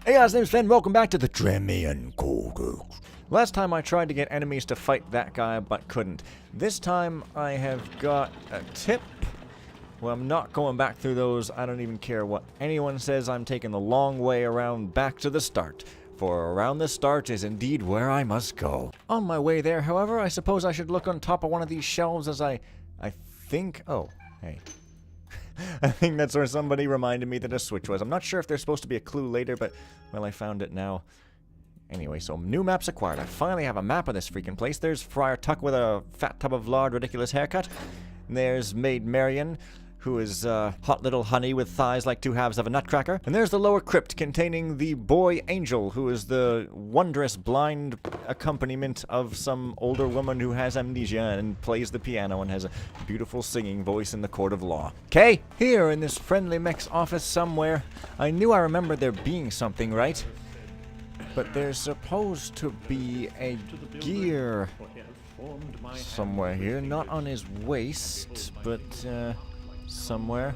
Hey guys, name's Fen, welcome back to the Drymian Codex. Last time I tried to get enemies to fight that guy, but couldn't. This time I have got a tip. Well, I'm not going back through those. I don't even care what anyone says. I'm taking the long way around back to the start. For around the start is indeed where I must go. On my way there, however, I suppose I should look on top of one of these shelves as I think... Oh, hey. I think that's where somebody reminded me that a switch was. I'm not sure if there's supposed to be a clue later, but, well, I found it now. Anyway, so new maps acquired. I finally have a map of this freaking place. There's Friar Tuck with a fat tub of lard, ridiculous haircut. And there's Maid Marian, who is hot little honey with thighs like two halves of a nutcracker. And there's the lower crypt containing the boy Angel, who is the wondrous blind accompaniment of some older woman who has amnesia and plays the piano and has a beautiful singing voice in the court of law. Okay, here in this friendly mech's office somewhere, I knew I remembered there being something, right? But there's supposed to be a gear somewhere here, not on his waist, but somewhere.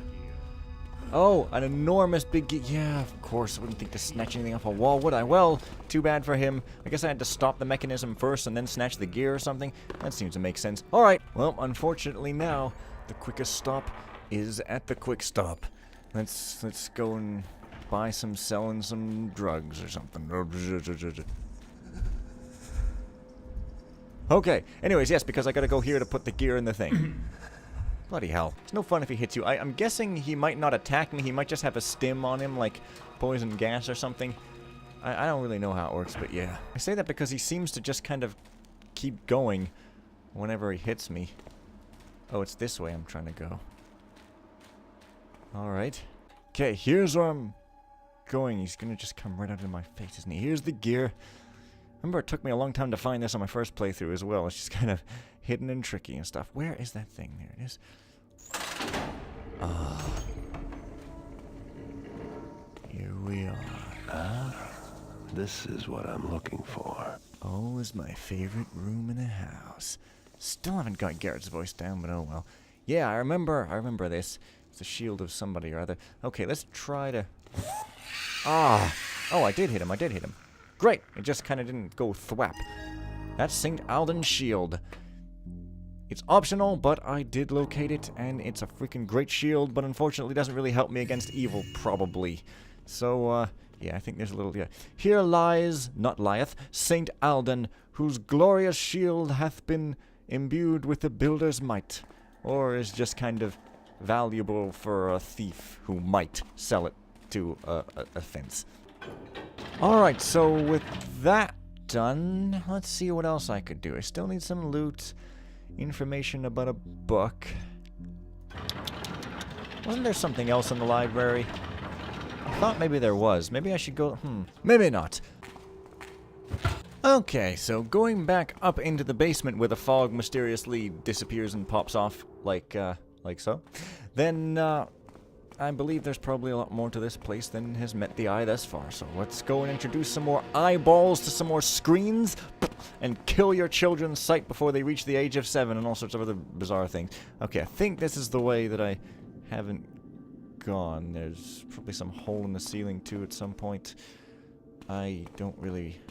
Oh, an enormous big gear. Yeah, of course, I wouldn't think to snatch anything off a wall, would I? Well, too bad for him. I guess I had to stop the mechanism first and then snatch the gear or something. That seems to make sense. Alright, well, unfortunately now, the quickest stop is at the quick stop. Let's go and buy some, selling some drugs or something. Okay, anyways, yes, because I gotta go here to put the gear in the thing. Bloody hell. It's no fun if he hits you. I'm guessing he might not attack me. He might just have a stim on him, like poison gas or something. I don't really know how it works, but yeah. I say that because he seems to just kind of keep going whenever he hits me. Oh, it's this way I'm trying to go. Alright. Okay, here's where I'm going. He's gonna just come right out of my face, isn't he? Here's the gear. Remember, it took me a long time to find this on my first playthrough as well. It's just kind of hidden and tricky and stuff. Where is that thing? There it is. Ah. Here we are. Ah, this is what I'm looking for. Oh, is my favorite room in the house. Still haven't got Garrett's voice down, but oh well. Yeah, I remember this. It's the shield of somebody or other. Okay, let's try to... Ah! Oh, I did hit him. Great! It just kind of didn't go thwap. That's St. Alden's shield. It's optional, but I did locate it, and it's a freaking great shield, but unfortunately doesn't really help me against evil, probably. So, yeah, I think there's a little... Yeah. Here lies, not lieth, St. Alden, whose glorious shield hath been imbued with the builder's might, or is just kind of valuable for a thief who might sell it to a fence. Alright, so with that done, let's see what else I could do. I still need some loot, information about a book. Wasn't there something else in the library? I thought maybe there was. Maybe I should go... maybe not. Okay, so going back up into the basement where the fog mysteriously disappears and pops off like so, then, I believe there's probably a lot more to this place than has met the eye thus far. So let's go and introduce some more eyeballs to some more screens and kill your children's sight before they reach the age of 7 and all sorts of other bizarre things. Okay, I think this is the way that I haven't gone. There's probably some hole in the ceiling too at some point. I don't really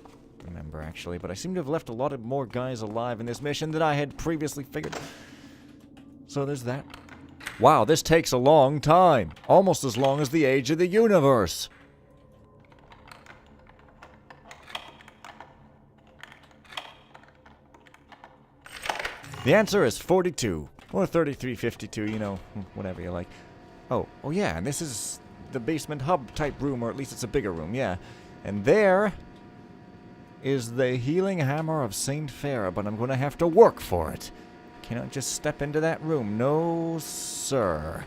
remember actually, but I seem to have left a lot of more guys alive in this mission than I had previously figured. So there's that. Wow, this takes a long time. Almost as long as the age of the universe. The answer is 42. Or 3352, you know, whatever you like. Oh yeah, and this is the basement hub type room, or at least it's a bigger room, yeah. And there is the healing hammer of Saint Farah, but I'm going to have to work for it. Cannot just step into that room. No, sir.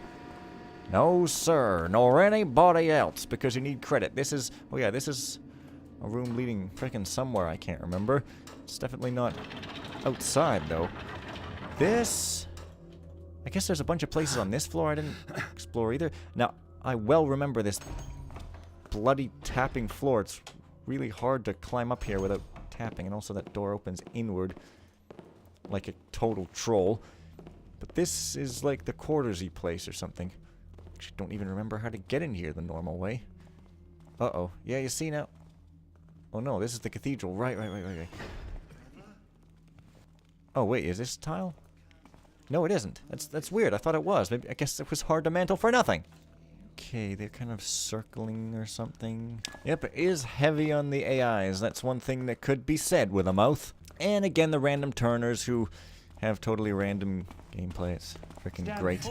No, sir. Nor anybody else, because you need credit. This is... Oh, yeah, this is a room leading frickin' somewhere. I can't remember. It's definitely not outside, though. This... I guess there's a bunch of places on this floor I didn't explore either. Now, I well remember this bloody tapping floor. It's really hard to climb up here without tapping, and also that door opens inward like a total troll. But this is like the quartersy place or something. Actually, don't even remember how to get in here the normal way. Uh-oh. Yeah, you see now? Oh no, this is the cathedral. Right. Oh wait, is this tile? No, it isn't. That's weird. I thought it was. Maybe, I guess it was hard to mantle for nothing. Okay, they're kind of circling or something. Yep, it is heavy on the AIs. That's one thing that could be said with a mouth. And again, the random turners who have totally random gameplay. It's freaking great.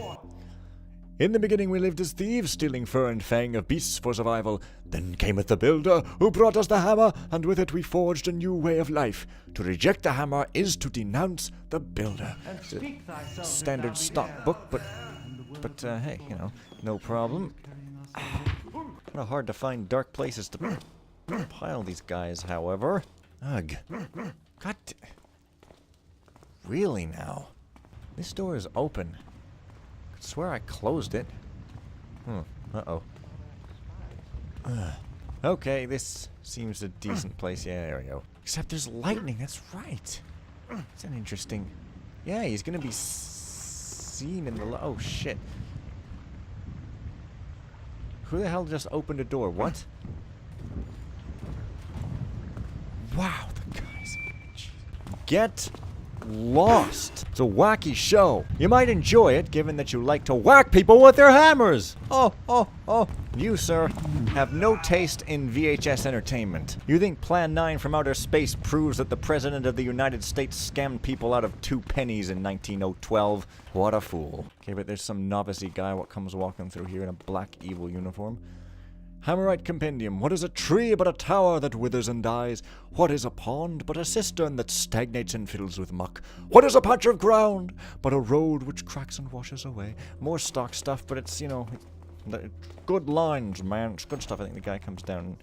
In the beginning we lived as thieves, stealing fur and fang of beasts for survival. Then cameth the builder, who brought us the hammer, and with it we forged a new way of life. To reject the hammer is to denounce the builder. Standard stock book, but hey, you know, no problem. Kind of hard to find dark places to pile these guys, however. Ugh. God. Really now? This door is open. I swear I closed it. Uh-oh. Okay, this seems a decent place. Yeah, there we go. Except there's lightning, that's right. It's an interesting... Yeah, he's gonna be seen in the... Oh, shit. Who the hell just opened a door? What? Wow, the guys... Get lost. It's a wacky show. You might enjoy it, given that you like to whack people with their hammers. Oh. You, sir, have no taste in VHS entertainment. You think Plan 9 from outer space proves that the President of the United States scammed people out of 2 pennies in 1912? What a fool. Okay, but there's some novice-y guy what comes walking through here in a black evil uniform. Hammerite Compendium. What is a tree but a tower that withers and dies? What is a pond but a cistern that stagnates and fills with muck? What is a patch of ground but a road which cracks and washes away? More stock stuff, but it's, you know, good lines, man. It's good stuff. I think the guy comes down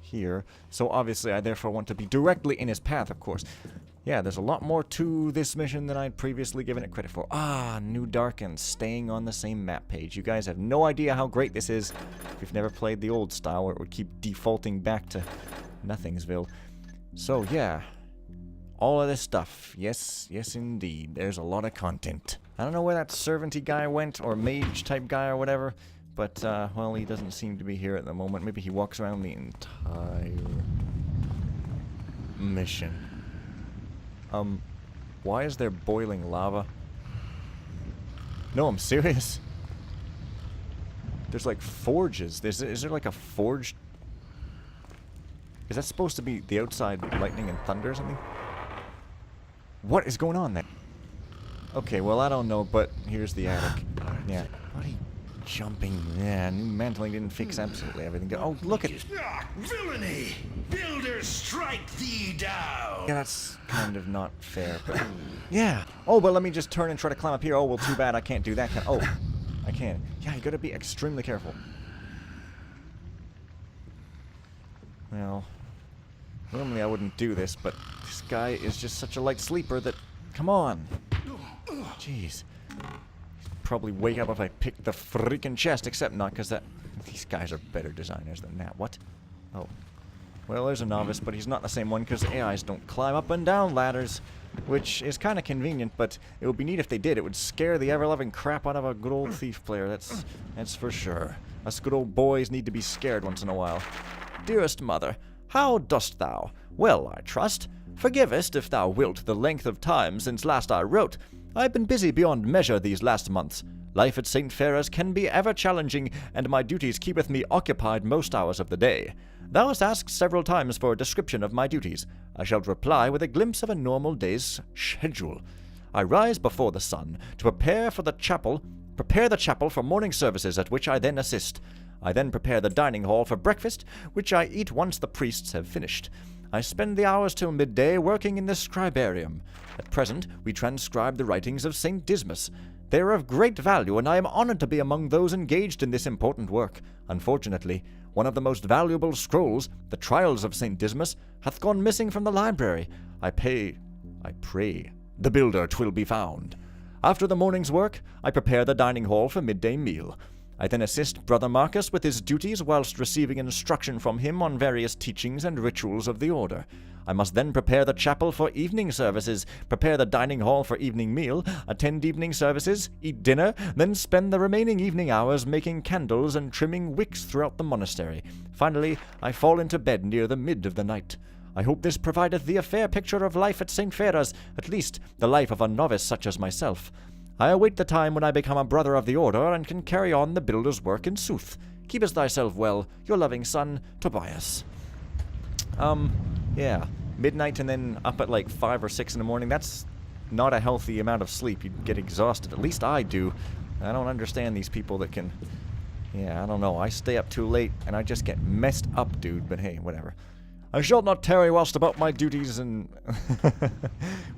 here. So obviously I therefore want to be directly in his path, of course. Yeah, there's a lot more to this mission than I'd previously given it credit for. Ah, New Darken, staying on the same map page. You guys have no idea how great this is if you've never played the old style where it would keep defaulting back to Nothingsville. So, yeah. All of this stuff. Yes, indeed. There's a lot of content. I don't know where that servant-y guy went, or mage-type guy or whatever, but, well, he doesn't seem to be here at the moment. Maybe he walks around the entire mission. Why is there boiling lava? No, I'm serious. There's like forges. Is there like a forge? Is that supposed to be the outside lightning and thunder or something? What is going on there? Okay, well, I don't know, but here's the attic. Yeah. Bloody jumping. Yeah, new mantling didn't fix absolutely everything. Oh, look at... Villainy! Builders, strike thee down! Yeah, that's kind of not fair, but... Yeah. Oh, but let me just turn and try to climb up here. Oh, well, too bad I can't do that. Oh, I can. Yeah, you gotta be extremely careful. Well, normally I wouldn't do this, but this guy is just such a light sleeper that... Come on! Jeez. Probably wake up if I pick the freaking chest, except not, because these guys are better designers than that. What? Oh. Well, there's a novice, but he's not the same one, because AIs don't climb up and down ladders, which is kind of convenient, but it would be neat if they did. It would scare the ever-loving crap out of a good old thief player, that's for sure. Us good old boys need to be scared once in a while. Dearest mother, how dost thou? Well, I trust. Forgivest, if thou wilt, the length of time since last I wrote. I've been busy beyond measure these last months. Life at St. Farah's can be ever challenging, and my duties keepeth me occupied most hours of the day. Thou hast asked several times for a description of my duties. I shall reply with a glimpse of a normal day's schedule. I rise before the sun to prepare the chapel for morning services, at which I then assist. I then prepare the dining hall for breakfast, which I eat once the priests have finished. I spend the hours till midday working in the scribarium. At present, we transcribe the writings of St. Dismas. They are of great value, and I am honored to be among those engaged in this important work. Unfortunately, one of the most valuable scrolls, the Trials of St. Dismas, hath gone missing from the library. I pray the builder 'twill be found. After the morning's work, I prepare the dining hall for midday meal. I then assist Brother Marcus with his duties whilst receiving instruction from him on various teachings and rituals of the order. I must then prepare the chapel for evening services, prepare the dining hall for evening meal, attend evening services, eat dinner, then spend the remaining evening hours making candles and trimming wicks throughout the monastery. Finally, I fall into bed near the mid of the night. I hope this provideth thee a fair picture of life at St. Phaedra's, at least the life of a novice such as myself. I await the time when I become a brother of the order and can carry on the builder's work in sooth. Keepest thyself well, your loving son, Tobias. Yeah. Midnight and then up at like 5 or 6 in the morning. That's not a healthy amount of sleep. You'd get exhausted. At least I do. I don't understand these people that can... Yeah, I don't know. I stay up too late and I just get messed up, dude. But hey, whatever. I shall not tarry whilst about my duties and...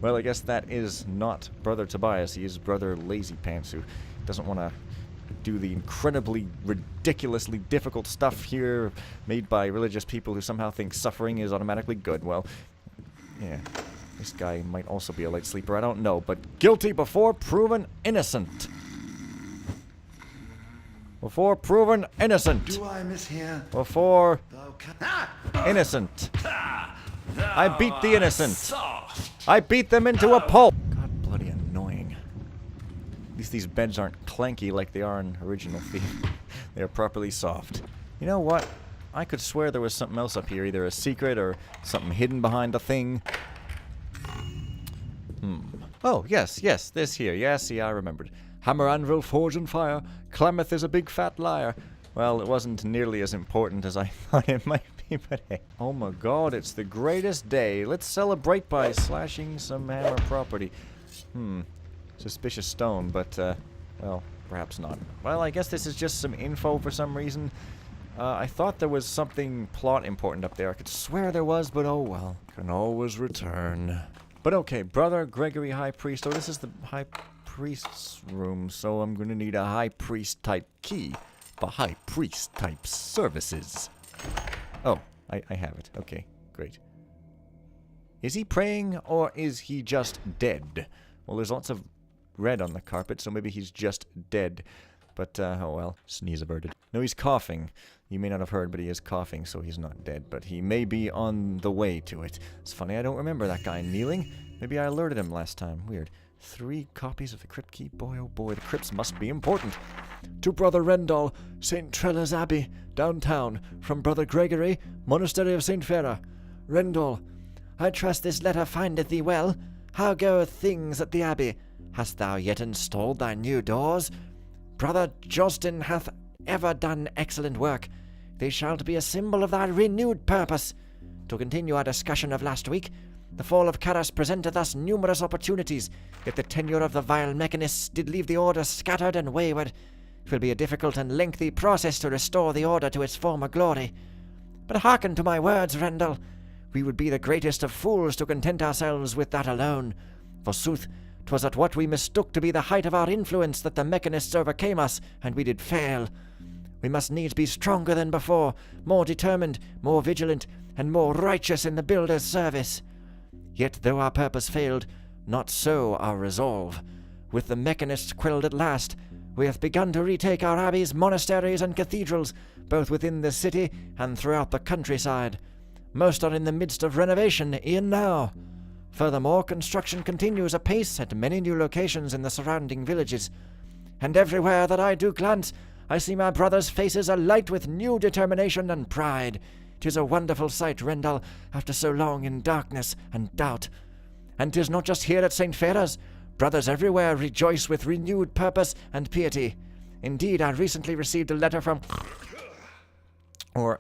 Well, I guess that is not Brother Tobias. He is Brother Lazy Pants, who doesn't want to do the incredibly, ridiculously difficult stuff here made by religious people who somehow think suffering is automatically good. Well, yeah, this guy might also be a light sleeper. I don't know, but guilty before proven innocent. Before proven innocent. Do I mishear? Before Thou innocent. I beat the innocent. I beat them into a pulp. God, bloody annoying. At least these beds aren't clanky like they are in original Thief. They are properly soft. You know what? I could swear there was something else up here, either a secret or something hidden behind a thing. Oh, yes, this here. Yeah, see, I remembered. Hammer, anvil, forge, and fire. Klamath is a big fat liar. Well, it wasn't nearly as important as I thought it might be, but hey. Oh my god, it's the greatest day. Let's celebrate by slashing some hammer property. Suspicious stone, but, well, perhaps not. Well, I guess this is just some info for some reason. I thought there was something plot important up there. I could swear there was, but oh well. Can always return. But okay, Brother Gregory High Priest. Oh, this is the High Priest's room, so I'm gonna need a High Priest type key for High Priest type services. Oh, I have it. Okay, great. Is he praying, or is he just dead? Well, there's lots of red on the carpet, so maybe he's just dead. But, oh well, sneeze averted. No, he's coughing. You may not have heard, but he is coughing, so he's not dead. But he may be on the way to it. It's funny, I don't remember that guy kneeling. Maybe I alerted him last time. Weird. 3 copies of the crypt key? Boy, oh boy, the crypts must be important. To Brother Rendall, St. Trella's Abbey, downtown. From Brother Gregory, Monastery of St. Phaedra. Rendall, I trust this letter findeth thee well. How goeth things at the Abbey? Hast thou yet installed thy new doors? Brother Jostin hath ever done excellent work. They shall be a symbol of thy renewed purpose. To continue our discussion of last week, the fall of Caras presenteth us numerous opportunities. If the tenure of the vile mechanists did leave the order scattered and wayward, it will be a difficult and lengthy process to restore the order to its former glory. But hearken to my words, Rendall. We would be the greatest of fools to content ourselves with that alone. Forsooth, 'twas at what we mistook to be the height of our influence that the mechanists overcame us, and we did fail. We must needs be stronger than before, more determined, more vigilant, and more righteous in the builder's service. Yet though our purpose failed, not so our resolve. With the mechanists quelled at last, we have begun to retake our abbeys, monasteries, and cathedrals, both within the city and throughout the countryside. Most are in the midst of renovation, e'en now. Furthermore, construction continues apace at many new locations in the surrounding villages. And everywhere that I do glance, I see my brothers' faces alight with new determination and pride. 'Tis a wonderful sight, Rendall, after so long in darkness and doubt. And 'tis not just here at St. Phaedra's. Brothers everywhere rejoice with renewed purpose and piety. Indeed, I recently received a letter from... Oh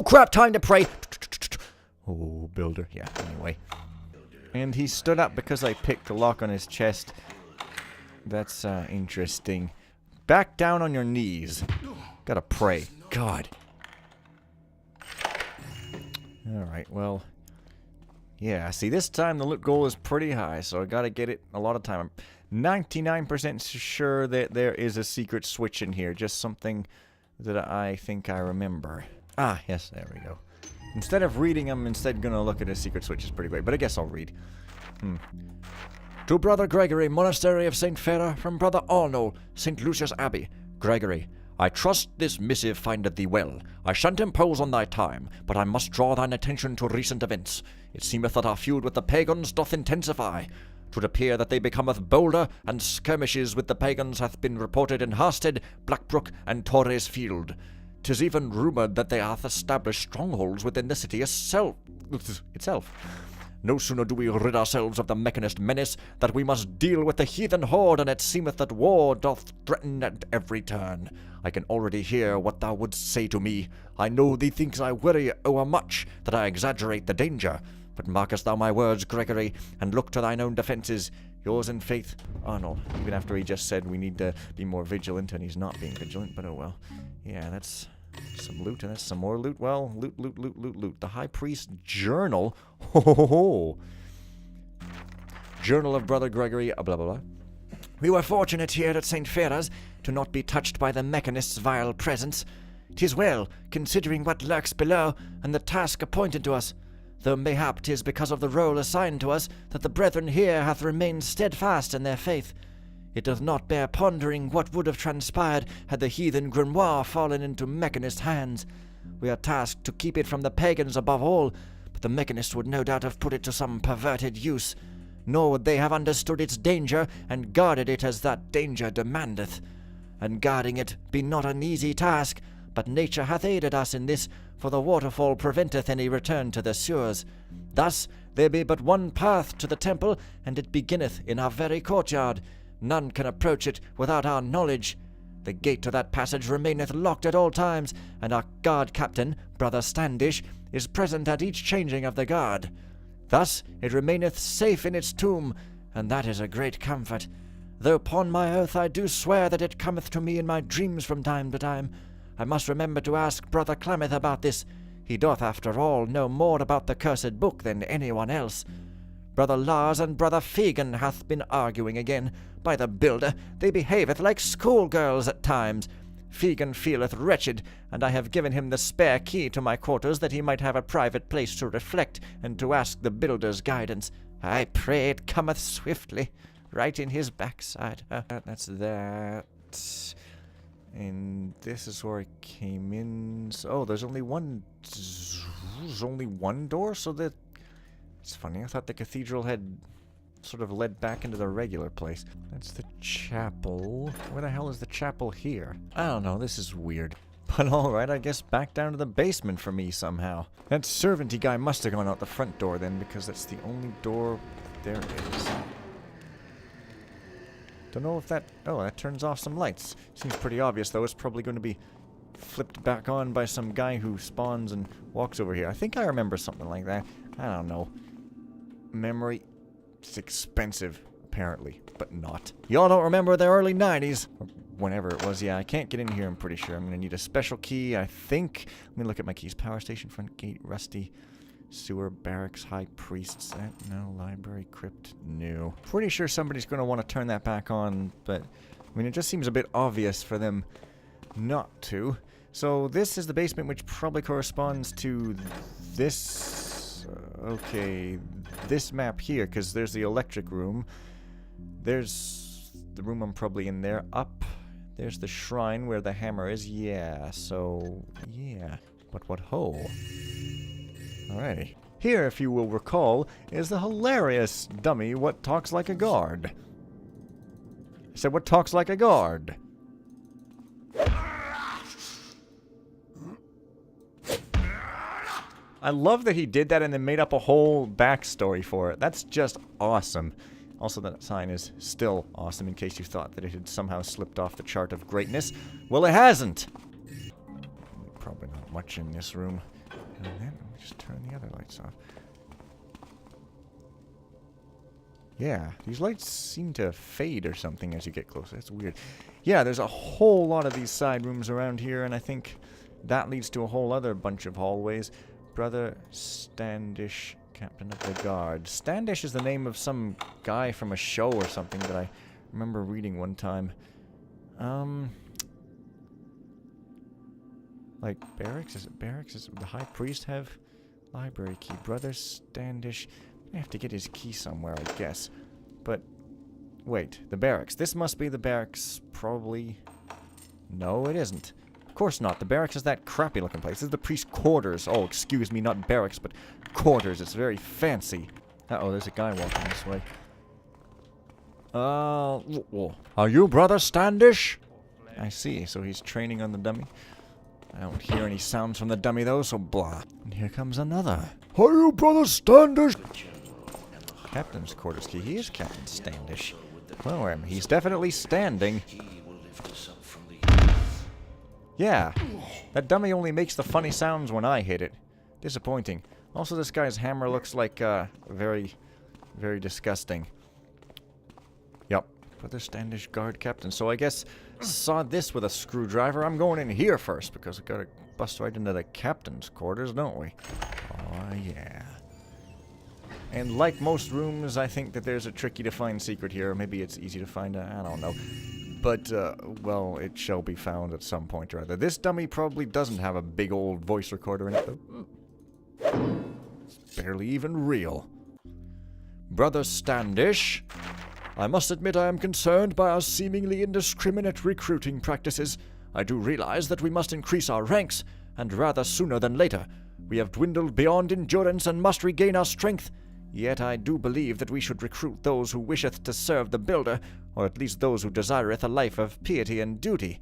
crap, time to pray! Oh, builder. Yeah, anyway. And he stood up because I picked the lock on his chest. That's, interesting. Back down on your knees. Gotta pray. God. Alright, well. Yeah, see, this time the loot goal is pretty high, so I gotta get it a lot of time. I'm 99% sure that there is a secret switch in here. Just something that I think I remember. Ah, yes, there we go. Instead of reading, I'm instead gonna look at a secret switch. Is pretty great, but I guess I'll read. To Brother Gregory, Monastery of St. Fera, from Brother Arnold, St. Lucius Abbey. Gregory, I trust this missive findeth thee well. I shan't impose on thy time, but I must draw thine attention to recent events. It seemeth that our feud with the pagans doth intensify. 'Twould appear that they becometh bolder, and skirmishes with the pagans hath been reported in Harsted, Blackbrook, and Torres Field. 'Tis even rumoured that they hath established strongholds within the city itself. No sooner do we rid ourselves of the Mechanist menace, that we must deal with the heathen horde, and it seemeth that war doth threaten at every turn. I can already hear what thou wouldst say to me. I know thee thinks I worry o'ermuch, that I exaggerate the danger. But markest thou my words, Gregory, and look to thine own defences. Yours in faith, Arnold. Even after he just said we need to be more vigilant, and he's not being vigilant, but oh well. Yeah, that's some loot, and that's some more loot. Well, loot. The High Priest Journal. Ho ho ho ho. Journal of Brother Gregory, blah blah blah. We were fortunate here at St. Fera's to not be touched by the Mechanists' vile presence. 'Tis well, considering what lurks below, and the task appointed to us. Though mayhap 'tis because of the role assigned to us that the brethren here hath remained steadfast in their faith. It doth not bear pondering what would have transpired had the heathen grimoire fallen into Mechanist hands. We are tasked to keep it from the pagans above all, but the Mechanists would no doubt have put it to some perverted use. Nor would they have understood its danger, and guarded it as that danger demandeth. And guarding it be not an easy task, but nature hath aided us in this, for the waterfall preventeth any return to the sewers. Thus there be but one path to the temple, and it beginneth in our very courtyard. None can approach it without our knowledge. The gate to that passage remaineth locked at all times, and our guard captain, Brother Standish, is present at each changing of the guard. Thus it remaineth safe in its tomb, and that is a great comfort. Though upon my oath I do swear that it cometh to me in my dreams from time to time. I must remember to ask Brother Clemeth about this. He doth, after all, know more about the cursed book than anyone else. Brother Lars and Brother Fegan hath been arguing again. By the builder, they behaveth like schoolgirls at times. Fegan feeleth wretched, and I have given him the spare key to my quarters that he might have a private place to reflect and to ask the builder's guidance. I pray it cometh swiftly, right in his backside. That's that. And this is where I came in. Oh, there's only one door, so that... It's funny, I thought the cathedral had sort of led back into the regular place. That's the chapel. Where the hell is the chapel here? I don't know, this is weird. But alright, I guess back down to the basement for me somehow. That servanty guy must have gone out the front door then, because that's the only door there is. Don't know if that... Oh, that turns off some lights. Seems pretty obvious, though. It's probably going to be flipped back on by some guy who spawns and walks over here. I think I remember something like that. I don't know. Memory. It's expensive, apparently, but not. Y'all don't remember the early 90s? Or whenever it was. Yeah, I can't get in here, I'm pretty sure. I'm going to need a special key, I think. Let me look at my keys. Power station, front gate, rusty. Sewer, barracks, high priest set, no. Library, crypt, no. Pretty sure somebody's going to want to turn that back on, but I mean, it just seems a bit obvious for them not to. So this is the basement, which probably corresponds to this. Okay, this map here, because there's the electric room. There's the room I'm probably in there. Up, there's the shrine where the hammer is. Yeah, so yeah. But what hole? Alrighty. Here, if you will recall, is the hilarious dummy What Talks Like a Guard. I said, what talks like a guard? I love that he did that and then made up a whole backstory for it. That's just awesome. Also, that sign is still awesome, in case you thought that it had somehow slipped off the chart of greatness. Well, it hasn't! Probably not much in this room. And then, let me just turn the other lights off. Yeah, these lights seem to fade or something as you get closer. That's weird. Yeah, there's a whole lot of these side rooms around here, and I think that leads to a whole other bunch of hallways. Brother Standish, Captain of the Guard. Standish is the name of some guy from a show or something that I remember reading one time. Like barracks? Is it barracks? Does the High Priest have library key? Brother Standish. I have to get his key somewhere, I guess. But Wait, the barracks. This must be the barracks, probably. No, it isn't. Of course not. The barracks is that crappy looking place. This is the priest's quarters. Oh, excuse me, not barracks, but quarters. It's very fancy. Uh-oh, there's a guy walking this way. Are you Brother Standish? I see, so he's training on the dummy. I don't hear any sounds from the dummy, though, so blah. And here comes another. Are you Brother Standish? Captain's quarters key. He is Captain Standish. Well, he's definitely standing. Yeah, that dummy only makes the funny sounds when I hit it. Disappointing. Also, this guy's hammer looks like, very, very disgusting. Yup. Brother Standish guard captain. So I guess saw this with a screwdriver. I'm going in here first because we gotta bust right into the captain's quarters, don't we? Oh, yeah. And like most rooms, I think that there's a tricky to find secret here. Maybe it's easy to find, I don't know. But, well, it shall be found at some point or other. This dummy probably doesn't have a big old voice recorder in it, though. It's barely even real. Brother Standish, I must admit I am concerned by our seemingly indiscriminate recruiting practices. I do realize that we must increase our ranks, and rather sooner than later. We have dwindled beyond endurance and must regain our strength. Yet I do believe that we should recruit those who wisheth to serve the builder, or at least those who desireth a life of piety and duty.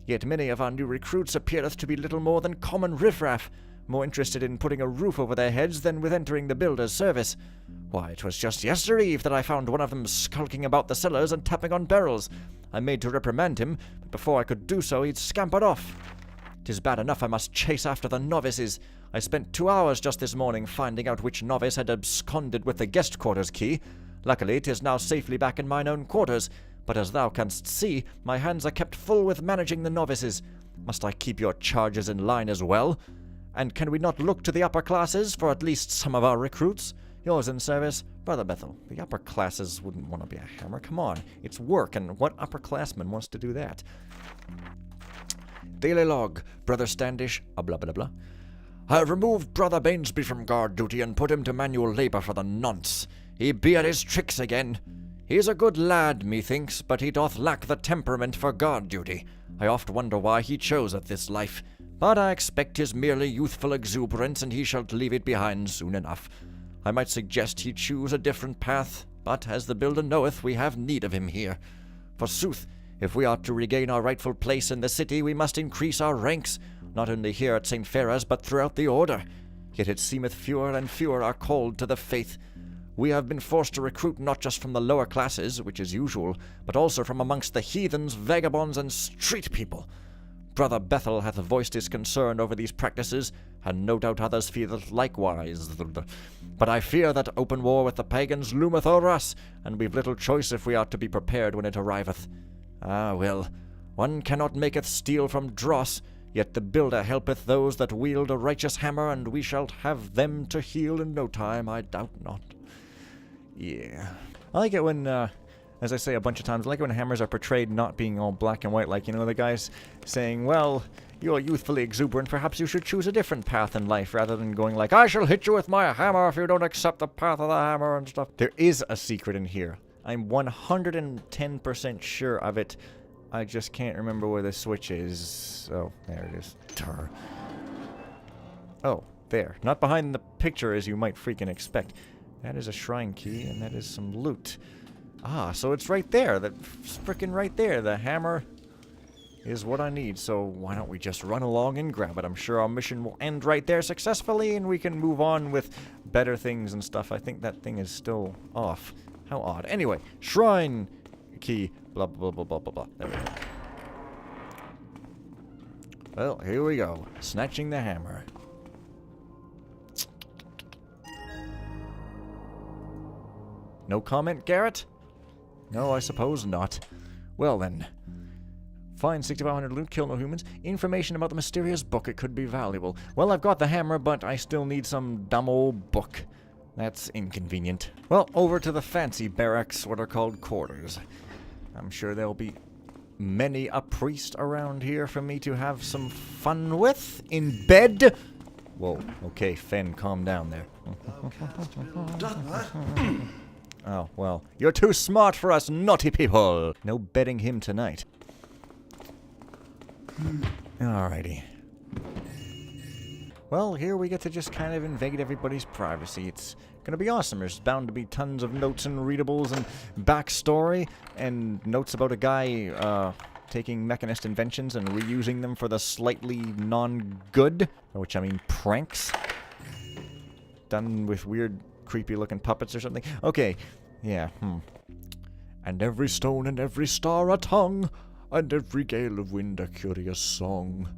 Yet many of our new recruits appeareth to be little more than common riffraff, more interested in putting a roof over their heads than with entering the builder's service. Why, 'twas just yestereve that I found one of them skulking about the cellars and tapping on barrels. I made to reprimand him, but before I could do so he'd scampered off. 'Tis bad enough I must chase after the novices. I spent 2 hours just this morning finding out which novice had absconded with the guest quarters key. Luckily 'tis now safely back in mine own quarters, but as thou canst see, my hands are kept full with managing the novices. Must I keep your charges in line as well? And can we not look to the upper classes for at least some of our recruits? Yours in service, Brother Bethel. The upper classes wouldn't want to be a hammer. Come on, it's work, and what upperclassman wants to do that? Daily log, Brother Standish, blah blah blah. I have removed Brother Bainsby from guard duty and put him to manual labour for the nonce. He be at his tricks again. He is a good lad, methinks, but he doth lack the temperament for guard duty. I oft wonder why he chose at this life, but I expect 'tis merely youthful exuberance, and he shall leave it behind soon enough. I might suggest he choose a different path, but as the builder knoweth, we have need of him here. Forsooth, if we are to regain our rightful place in the city, we must increase our ranks, not only here at St. Ferra's, but throughout the order. Yet it seemeth fewer and fewer are called to the faith. We have been forced to recruit not just from the lower classes, which is usual, but also from amongst the heathens, vagabonds, and street people. Brother Bethel hath voiced his concern over these practices, and no doubt others feel likewise. But I fear that open war with the pagans loometh o'er us, and we've little choice if we are to be prepared when it arriveth. Ah, well, one cannot maketh steel from dross, yet the builder helpeth those that wield a righteous hammer, and we shall have them to heal in no time, I doubt not. Yeah. I like it when, as I say a bunch of times, I like it when hammers are portrayed not being all black and white, like, you know, the guy's saying, well, you're youthfully exuberant, perhaps you should choose a different path in life, rather than going like, I shall hit you with my hammer if you don't accept the path of the hammer and stuff. There is a secret in here. I'm 110% sure of it. I just can't remember where the switch is. Oh, there it is. Turr. Oh, there. Not behind the picture as you might freaking expect. That is a shrine key, and that is some loot. Ah, so it's right there. That's frickin' right there. The hammer is what I need, so why don't we just run along and grab it? I'm sure our mission will end right there successfully, and we can move on with better things and stuff. I think that thing is still off. How odd. Anyway, shrine key, blah, blah, blah, blah, blah, blah. There we go. Well, here we go. Snatching the hammer. No comment, Garrett? No, I suppose not. Well then. Find 6,500 loot, kill no humans. Information about the mysterious book, it could be valuable. Well, I've got the hammer, but I still need some dumb old book. That's inconvenient. Well, over to the fancy barracks, what are called quarters. I'm sure there'll be many a priest around here for me to have some fun with. In bed? Whoa, okay, Fen, calm down there. Oh, well. You're too smart for us naughty people. No betting him tonight. Alrighty. Well, here we get to just kind of invade everybody's privacy. It's gonna be awesome. There's bound to be tons of notes and readables and backstory and notes about a guy, taking mechanist inventions and reusing them for the slightly non-good, which I mean pranks, done with weird, creepy-looking puppets or something. Okay, yeah, And every stone and every star a tongue, and every gale of wind a curious song.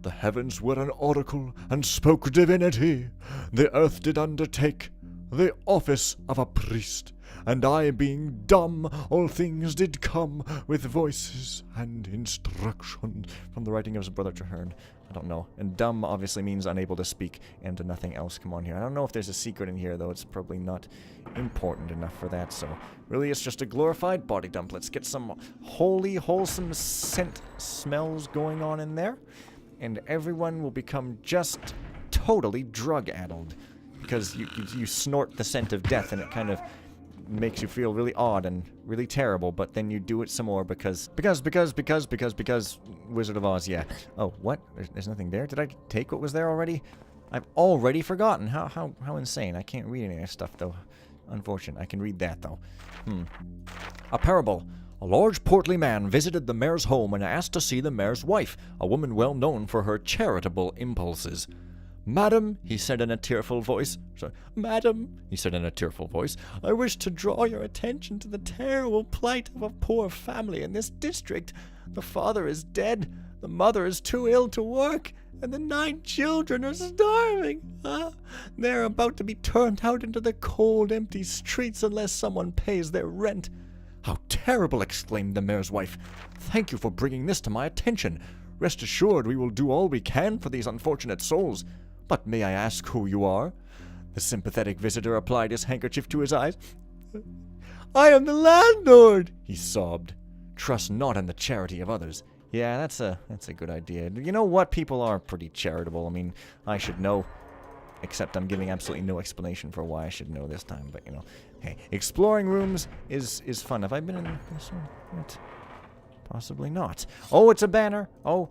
The heavens were an oracle, and spoke divinity. The earth did undertake the office of a priest. And I, being dumb, all things did come with voices and instruction. From the writing of his brother Traherne. I don't know. And dumb obviously means unable to speak and nothing else. Come on here. I don't know if there's a secret in here, though. It's probably not important enough for that. So really it's just a glorified body dump. Let's get some holy, wholesome scent smells going on in there. And everyone will become just totally drug-addled. Because you snort the scent of death and it kind of makes you feel really odd and really terrible, but then you do it some more because Wizard of Oz, yeah. Oh, what? There's nothing there? Did I take what was there already? I've already forgotten. How insane. I can't read any of this stuff, though. Unfortunate. I can read that, though. A parable. A large portly man visited the mayor's home and asked to see the mayor's wife, a woman well known for her charitable impulses. "Madam," he said in a tearful voice. "Madam," he said in a tearful voice, "I wish to draw your attention to the terrible plight of a poor family in this district. The father is dead, the mother is too ill to work, and the 9 children are starving. They are about to be turned out into the cold, empty streets unless someone pays their rent." "How terrible!" exclaimed the mayor's wife. "Thank you for bringing this to my attention. Rest assured we will do all we can for these unfortunate souls. But may I ask who you are?" The sympathetic visitor applied his handkerchief to his eyes. "I am the landlord," he sobbed. "Trust not in the charity of others." Yeah, that's a good idea. You know what? People are pretty charitable. I mean, I should know. Except I'm giving absolutely no explanation for why I should know this time. But, you know, hey, exploring rooms is fun. Have I been in this one yet? Possibly not. Oh, it's a banner. Oh,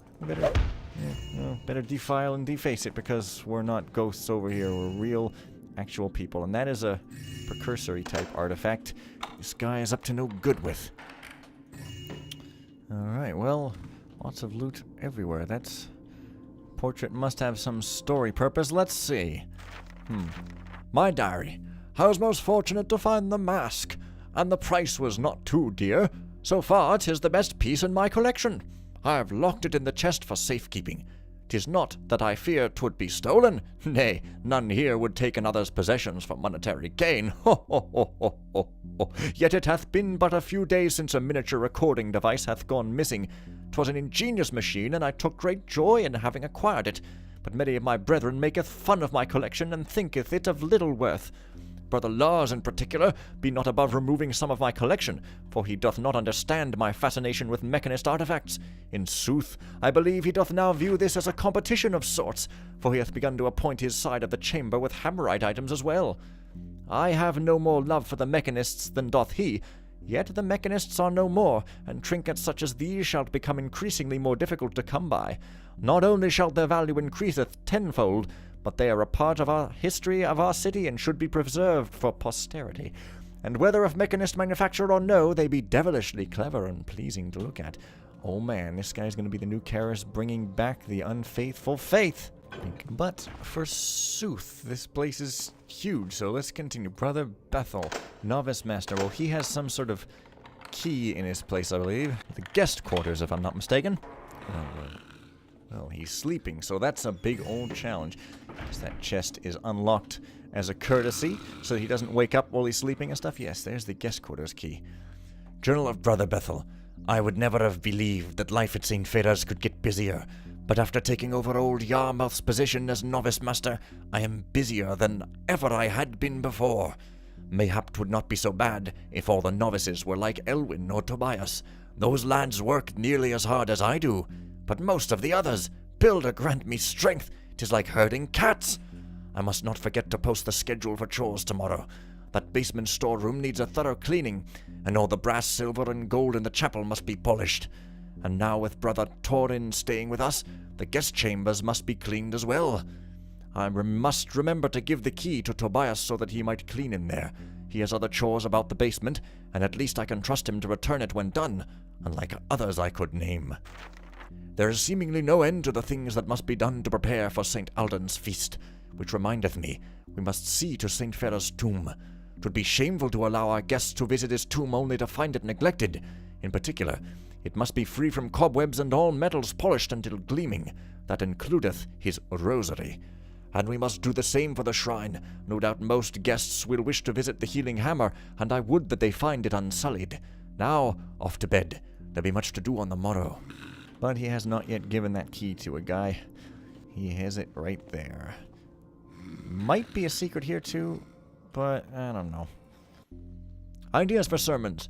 better defile and deface it because we're not ghosts over here. We're real, actual people. And that is a precursory type artifact this guy is up to no good with. Alright, well, lots of loot everywhere. That's... Portrait must have some story purpose. Let's see. My diary. I was most fortunate to find the mask, and the price was not too dear. So far, 'tis the best piece in my collection. I have locked it in the chest for safekeeping. 'Tis not that I fear 'twould be stolen. Nay, none here would take another's possessions for monetary gain. Ho, ho, ho, ho, ho, ho. Yet it hath been but a few days since a miniature recording device hath gone missing. 'Twas an ingenious machine, and I took great joy in having acquired it. But many of my brethren maketh fun of my collection, and thinketh it of little worth. Brother Lars, in particular, be not above removing some of my collection, for he doth not understand my fascination with mechanist artifacts. In sooth, I believe he doth now view this as a competition of sorts, for he hath begun to appoint his side of the chamber with hammerite items as well. I have no more love for the mechanists than doth he, yet the mechanists are no more, and trinkets such as these shall become increasingly more difficult to come by. Not only shall their value increaseth tenfold, but they are a part of our history of our city and should be preserved for posterity. And whether of mechanist manufacture or no, they be devilishly clever and pleasing to look at. Oh man, this guy's going to be the new Karis bringing back the unfaithful faith. But forsooth, this place is huge, so let's continue. Brother Bethel, Novice Master. Well, he has some sort of key in his place, I believe. The guest quarters, if I'm not mistaken. Well, he's sleeping, so that's a big old challenge. Guess that chest is unlocked as a courtesy, so that he doesn't wake up while he's sleeping and stuff. Yes, there's the guest quarters key. Journal of Brother Bethel. I would never have believed that life at St. Ferrer's could get busier, but after taking over old Yarmouth's position as Novice Master, I am busier than ever I had been before. Mayhap 'twould not be so bad if all the novices were like Elwyn or Tobias. Those lads work nearly as hard as I do, but most of the others, Builder grant me strength, 'tis like herding cats. I must not forget to post the schedule for chores tomorrow. That basement storeroom needs a thorough cleaning, and all the brass, silver, and gold in the chapel must be polished. And now with Brother Thorin staying with us, the guest chambers must be cleaned as well. I must remember to give the key to Tobias so that he might clean in there. He has other chores about the basement, and at least I can trust him to return it when done, unlike others I could name. There is seemingly no end to the things that must be done to prepare for St. Alden's feast, which remindeth me, we must see to St. Ferre's tomb. 'Twould be shameful to allow our guests to visit his tomb only to find it neglected. In particular, it must be free from cobwebs and all metals polished until gleaming. That includeth his rosary. And we must do the same for the shrine. No doubt most guests will wish to visit the healing hammer, and I would that they find it unsullied. Now, off to bed. There'll be much to do on the morrow. But he has not yet given that key to a guy. He has it right there. Might be a secret here too, but I don't know. Ideas for sermons.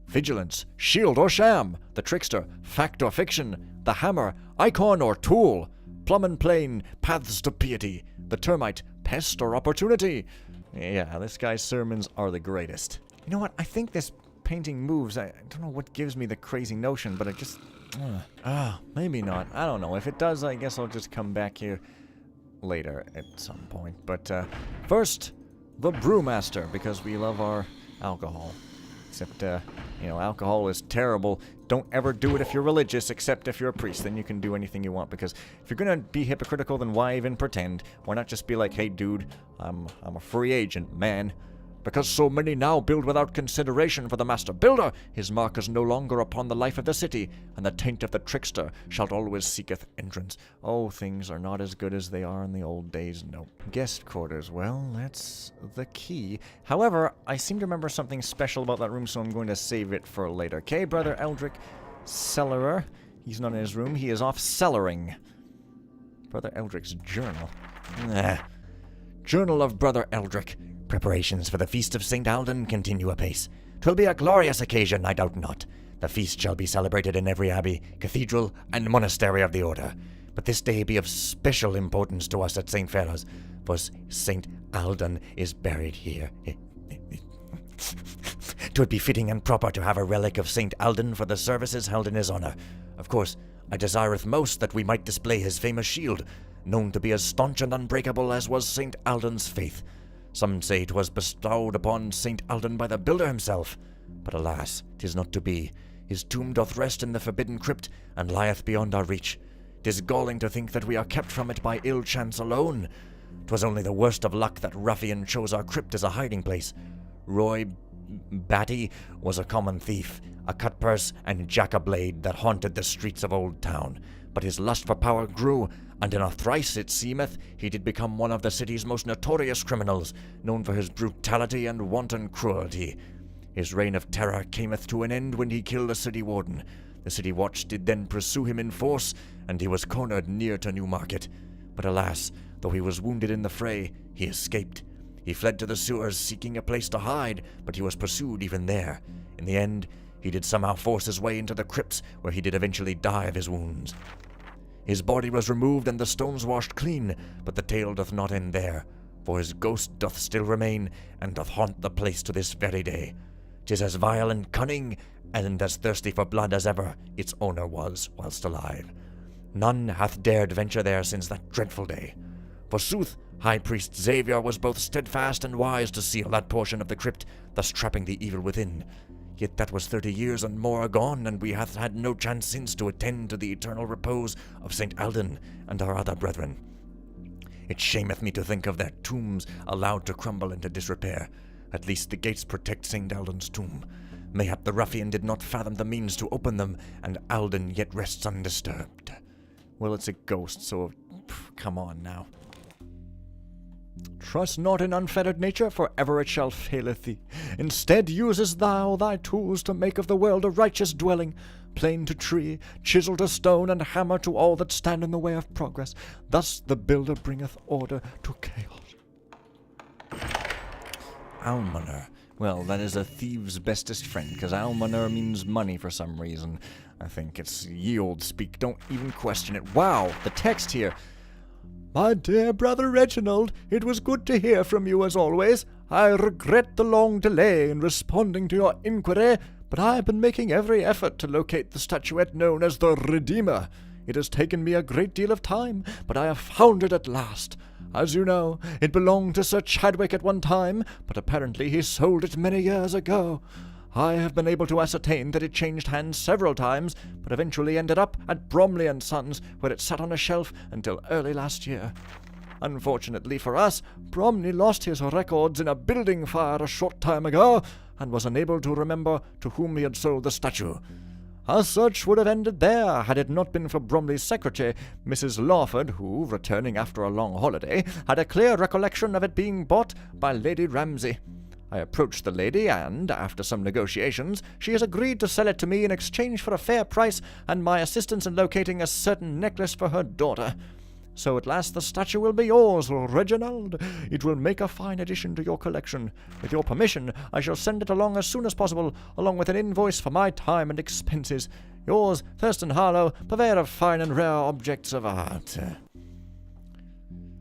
Vigilance, shield or sham, the trickster, fact or fiction, the hammer, icon or tool, plumb and plain, paths to piety, the termite, pest or opportunity. Yeah, this guy's sermons are the greatest. You know what? I think this painting moves. I don't know what gives me the crazy notion, but it just... maybe not. I don't know. If it does, I guess I'll just come back here later at some point. But first, the Brewmaster, because we love our alcohol. Except, alcohol is terrible. Don't ever do it if you're religious, except if you're a priest. Then you can do anything you want, because if you're gonna be hypocritical, then why even pretend? Why not just be like, hey, dude, I'm a free agent, man. Because so many now build without consideration for the master builder, his mark is no longer upon the life of the city, and the taint of the trickster shall always seeketh entrance. Oh, things are not as good as they are in the old days, no. Guest quarters, well, that's the key. However, I seem to remember something special about that room, so I'm going to save it for later. Okay, Brother Eldrick, cellarer. He's not in his room, he is off cellaring. Brother Eldrick's journal. Journal of Brother Eldrick. Preparations for the feast of St. Alden continue apace. 'Twill be a glorious occasion, I doubt not. The feast shall be celebrated in every abbey, cathedral, and monastery of the order. But this day be of special importance to us at St. Ferre's, for St. Alden is buried here. 'Twould be fitting and proper to have a relic of St. Alden for the services held in his honor. Of course, I desireth most that we might display his famous shield, known to be as staunch and unbreakable as was St. Alden's faith. Some say 'twas bestowed upon St. Alden by the builder himself. But alas, 'tis not to be. His tomb doth rest in the forbidden crypt, and lieth beyond our reach. 'Tis galling to think that we are kept from it by ill chance alone. 'Twas only the worst of luck that ruffian chose our crypt as a hiding place. Roy Batty was a common thief, a cutpurse and jack-a-blade that haunted the streets of Old Town. But his lust for power grew, and in a thrice, it seemeth, he did become one of the city's most notorious criminals, known for his brutality and wanton cruelty. His reign of terror cameth to an end when he killed a city warden. The city watch did then pursue him in force, and he was cornered near to Newmarket. But alas, though he was wounded in the fray, he escaped. He fled to the sewers, seeking a place to hide, but he was pursued even there. In the end, he did somehow force his way into the crypts, where he did eventually die of his wounds. His body was removed and the stones washed clean, but the tale doth not end there, for his ghost doth still remain, and doth haunt the place to this very day. 'Tis as vile and cunning, and as thirsty for blood as ever its owner was whilst alive. None hath dared venture there since that dreadful day. Forsooth, High Priest Xavier was both steadfast and wise to seal that portion of the crypt, thus trapping the evil within. Yet that was 30 years and more agone, and we hath had no chance since to attend to the eternal repose of St. Alden and our other brethren. It shameth me to think of their tombs allowed to crumble into disrepair. At least the gates protect St. Alden's tomb. Mayhap the ruffian did not fathom the means to open them, and Alden yet rests undisturbed. Well, it's a ghost, so come on now. Trust not in unfettered nature, for ever it shall faileth thee. Instead usest thou thy tools to make of the world a righteous dwelling, plane to tree, chisel to stone, and hammer to all that stand in the way of progress. Thus the builder bringeth order to chaos. Almoner. Well, that is a thief's bestest friend, because almoner means money for some reason. I think it's ye old speak, don't even question it. Wow, the text here. My dear brother Reginald, it was good to hear from you as always. I regret the long delay in responding to your inquiry, but I have been making every effort to locate the statuette known as the Redeemer. It has taken me a great deal of time, but I have found it at last. As you know, it belonged to Sir Chadwick at one time, but apparently he sold it many years ago. I have been able to ascertain that it changed hands several times, but eventually ended up at Bromley & Sons, where it sat on a shelf until early last year. Unfortunately for us, Bromley lost his records in a building fire a short time ago, and was unable to remember to whom he had sold the statue. Our search would have ended there had it not been for Bromley's secretary, Mrs. Lawford, who, returning after a long holiday, had a clear recollection of it being bought by Lady Ramsay. I approached the lady, and, after some negotiations, she has agreed to sell it to me in exchange for a fair price and my assistance in locating a certain necklace for her daughter. So at last the statue will be yours, Reginald. It will make a fine addition to your collection. With your permission, I shall send it along as soon as possible, along with an invoice for my time and expenses. Yours, Thurston Harlow, purveyor of fine and rare objects of art.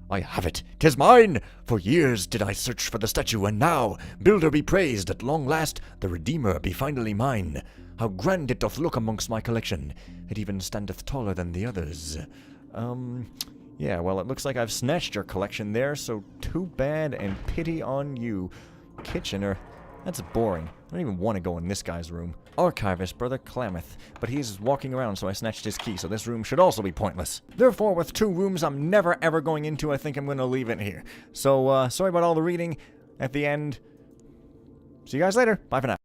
I have it. 'Tis mine! For years did I search for the statue, and now, builder be praised, at long last, the Redeemer be finally mine. How grand it doth look amongst my collection. It even standeth taller than the others. Yeah, well, it looks like I've snatched your collection there, so too bad and pity on you. Kitchener. That's boring. I don't even want to go in this guy's room. Archivist, Brother Klamath. But he's walking around, so I snatched his key, so this room should also be pointless. Therefore, with 2 rooms I'm never ever going into, I think I'm going to leave it here. So, sorry about all the reading at the end. See you guys later. Bye for now.